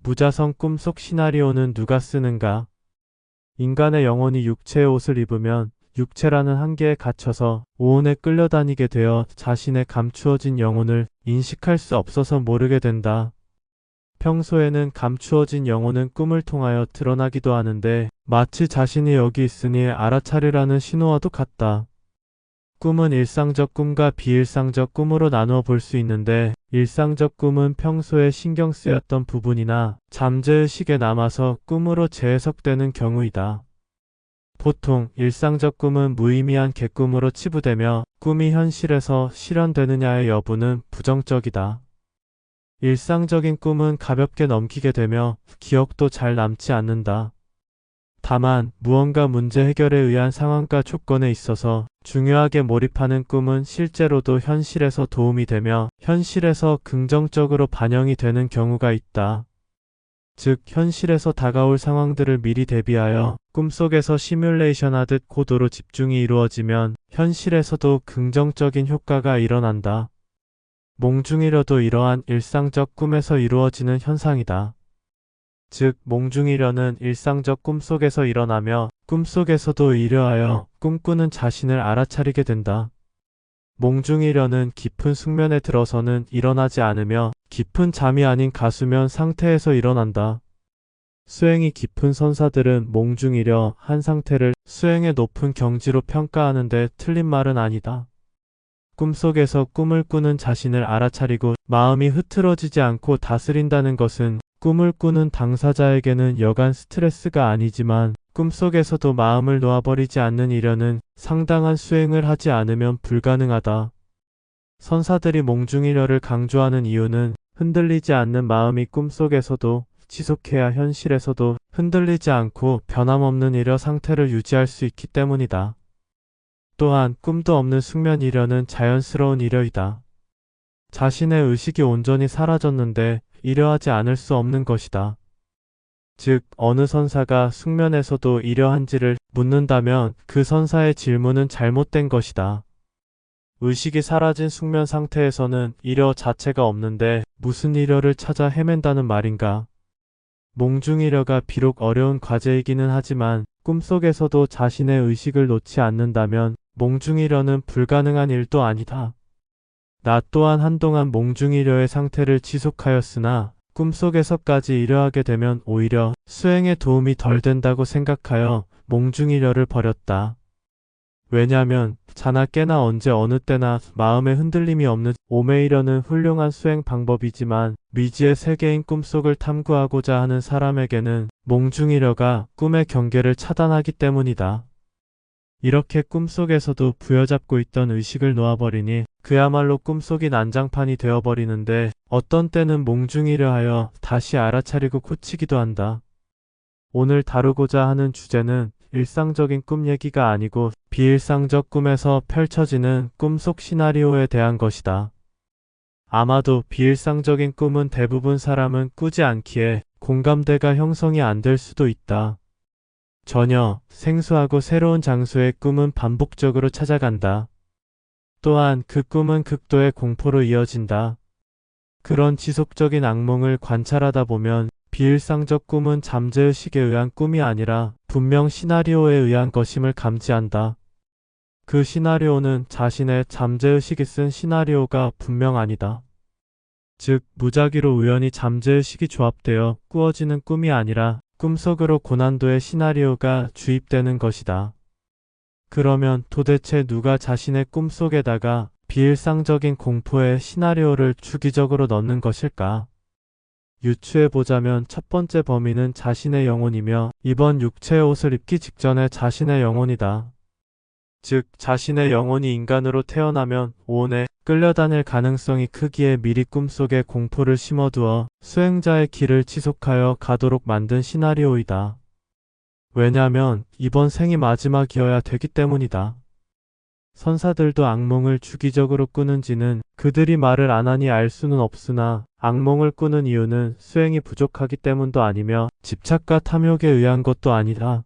무자성 꿈속 시나리오는 누가 쓰는가? 인간의 영혼이 육체의 옷을 입으면 육체라는 한계에 갇혀서 오온에 끌려다니게 되어 자신의 감추어진 영혼을 인식할 수 없어서 모르게 된다. 평소에는 감추어진 영혼은 꿈을 통하여 드러나기도 하는데 마치 자신이 여기 있으니 알아차리라는 신호와도 같다. 꿈은 일상적 꿈과 비일상적 꿈으로 나누어 볼 수 있는데 일상적 꿈은 평소에 신경 쓰였던 부분이나 잠재의식에 남아서 꿈으로 재해석되는 경우이다. 보통 일상적 꿈은 무의미한 객꿈으로 치부되며 꿈이 현실에서 실현되느냐의 여부는 부정적이다. 일상적인 꿈은 가볍게 넘기게 되며 기억도 잘 남지 않는다. 다만 무언가 문제 해결에 의한 상황과 조건에 있어서 중요하게 몰입하는 꿈은 실제로도 현실에서 도움이 되며 현실에서 긍정적으로 반영이 되는 경우가 있다. 즉 현실에서 다가올 상황들을 미리 대비하여 꿈속에서 시뮬레이션 하듯 고도로 집중이 이루어지면 현실에서도 긍정적인 효과가 일어난다. 몽중이려도 이러한 일상적 꿈에서 이루어지는 현상이다. 즉 몽중이려는 일상적 꿈속에서 일어나며 꿈속에서도 이러하여 꿈꾸는 자신을 알아차리게 된다. 몽중이려는 깊은 숙면에 들어서는 일어나지 않으며 깊은 잠이 아닌 가수면 상태에서 일어난다. 수행이 깊은 선사들은 몽중이려 한 상태를 수행의 높은 경지로 평가하는데 틀린 말은 아니다. 꿈속에서 꿈을 꾸는 자신을 알아차리고 마음이 흐트러지지 않고 다스린다는 것은 꿈을 꾸는 당사자에게는 여간 스트레스가 아니지만 꿈속에서도 마음을 놓아버리지 않는 이려는 상당한 수행을 하지 않으면 불가능하다. 선사들이 몽중이려를 강조하는 이유는 흔들리지 않는 마음이 꿈속에서도 지속해야 현실에서도 흔들리지 않고 변함없는 이려 상태를 유지할 수 있기 때문이다. 또한 꿈도 없는 숙면 이려는 자연스러운 이려이다. 자신의 의식이 온전히 사라졌는데 이려하지 않을 수 없는 것이다. 즉 어느 선사가 숙면에서도 이려한지를 묻는다면 그 선사의 질문은 잘못된 것이다. 의식이 사라진 숙면 상태에서는 이려 자체가 없는데 무슨 이려를 찾아 헤맨다는 말인가? 몽중이려가 비록 어려운 과제이기는 하지만 꿈속에서도 자신의 의식을 놓지 않는다면 몽중이려는 불가능한 일도 아니다. 나 또한 한동안 몽중이려의 상태를 지속하였으나 꿈속에서까지 이려하게 되면 오히려 수행에 도움이 덜 된다고 생각하여 몽중이려를 버렸다. 왜냐하면 자나 깨나 언제 어느 때나 마음에 흔들림이 없는 오메이려는 훌륭한 수행 방법이지만 미지의 세계인 꿈속을 탐구하고자 하는 사람에게는 몽중이려가 꿈의 경계를 차단하기 때문이다. 이렇게 꿈속에서도 부여잡고 있던 의식을 놓아버리니 그야말로 꿈속이 난장판이 되어버리는데 어떤 때는 몽중이려 하여 다시 알아차리고 고치기도 한다. 오늘 다루고자 하는 주제는 일상적인 꿈 얘기가 아니고 비일상적 꿈에서 펼쳐지는 꿈속 시나리오에 대한 것이다. 아마도 비일상적인 꿈은 대부분 사람은 꾸지 않기에 공감대가 형성이 안 될 수도 있다. 전혀 생소하고 새로운 장소의 꿈은 반복적으로 찾아간다. 또한 그 꿈은 극도의 공포로 이어진다. 그런 지속적인 악몽을 관찰하다 보면 비일상적 꿈은 잠재의식에 의한 꿈이 아니라 분명 시나리오에 의한 것임을 감지한다. 그 시나리오는 자신의 잠재의식이 쓴 시나리오가 분명 아니다. 즉 무작위로 우연히 잠재의식이 조합되어 꾸어지는 꿈이 아니라 꿈속으로 고난도의 시나리오가 주입되는 것이다. 그러면 도대체 누가 자신의 꿈속에다가 비일상적인 공포의 시나리오를 주기적으로 넣는 것일까? 유추해보자면 첫 번째 범인은 자신의 영혼이며 이번 육체의 옷을 입기 직전의 자신의 영혼이다. 즉 자신의 영혼이 인간으로 태어나면 오온에 끌려다닐 가능성이 크기에 미리 꿈속에 공포를 심어두어 수행자의 길을 지속하여 가도록 만든 시나리오이다. 왜냐하면 이번 생이 마지막이어야 되기 때문이다. 선사들도 악몽을 주기적으로 꾸는지는 그들이 말을 안 하니 알 수는 없으나 악몽을 꾸는 이유는 수행이 부족하기 때문도 아니며 집착과 탐욕에 의한 것도 아니다.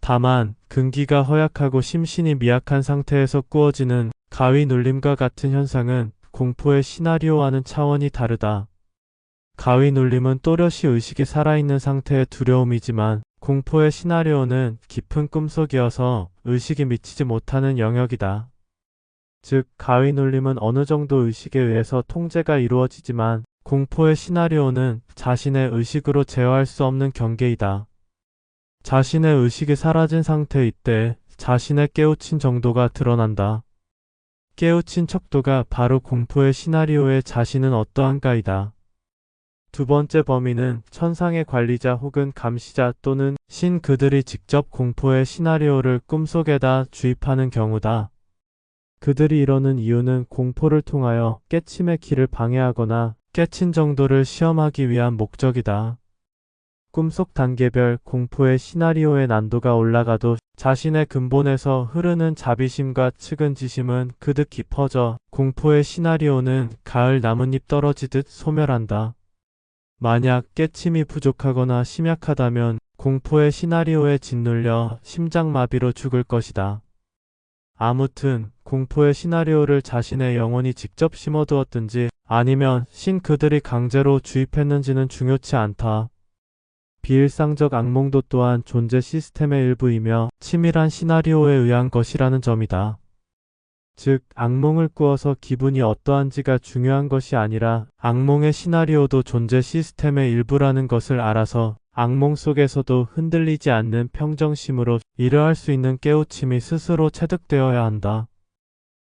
다만 근기가 허약하고 심신이 미약한 상태에서 꾸어지는 가위 눌림과 같은 현상은 공포의 시나리오와는 차원이 다르다. 가위 눌림은 또렷이 의식이 살아있는 상태의 두려움이지만 공포의 시나리오는 깊은 꿈속이어서 의식이 미치지 못하는 영역이다. 즉, 가위 눌림은 어느 정도 의식에 의해서 통제가 이루어지지만 공포의 시나리오는 자신의 의식으로 제어할 수 없는 경계이다. 자신의 의식이 사라진 상태일 때 자신의 깨우친 정도가 드러난다. 깨우친 척도가 바로 공포의 시나리오의 자신은 어떠한가이다. 두 번째 범위는 천상의 관리자 혹은 감시자 또는 신 그들이 직접 공포의 시나리오를 꿈속에다 주입하는 경우다. 그들이 이러는 이유는 공포를 통하여 깨침의 길을 방해하거나 깨친 정도를 시험하기 위한 목적이다. 꿈속 단계별 공포의 시나리오의 난도가 올라가도 자신의 근본에서 흐르는 자비심과 측은지심은 그득 깊어져 공포의 시나리오는 가을 나뭇잎 떨어지듯 소멸한다. 만약 깨침이 부족하거나 심약하다면 공포의 시나리오에 짓눌려 심장마비로 죽을 것이다. 아무튼 공포의 시나리오를 자신의 영혼이 직접 심어두었든지 아니면 신 그들이 강제로 주입했는지는 중요치 않다. 비일상적 악몽도 또한 존재 시스템의 일부이며 치밀한 시나리오에 의한 것이라는 점이다. 즉, 악몽을 꾸어서 기분이 어떠한지가 중요한 것이 아니라 악몽의 시나리오도 존재 시스템의 일부라는 것을 알아서 악몽 속에서도 흔들리지 않는 평정심으로 일어할 수 있는 깨우침이 스스로 체득되어야 한다.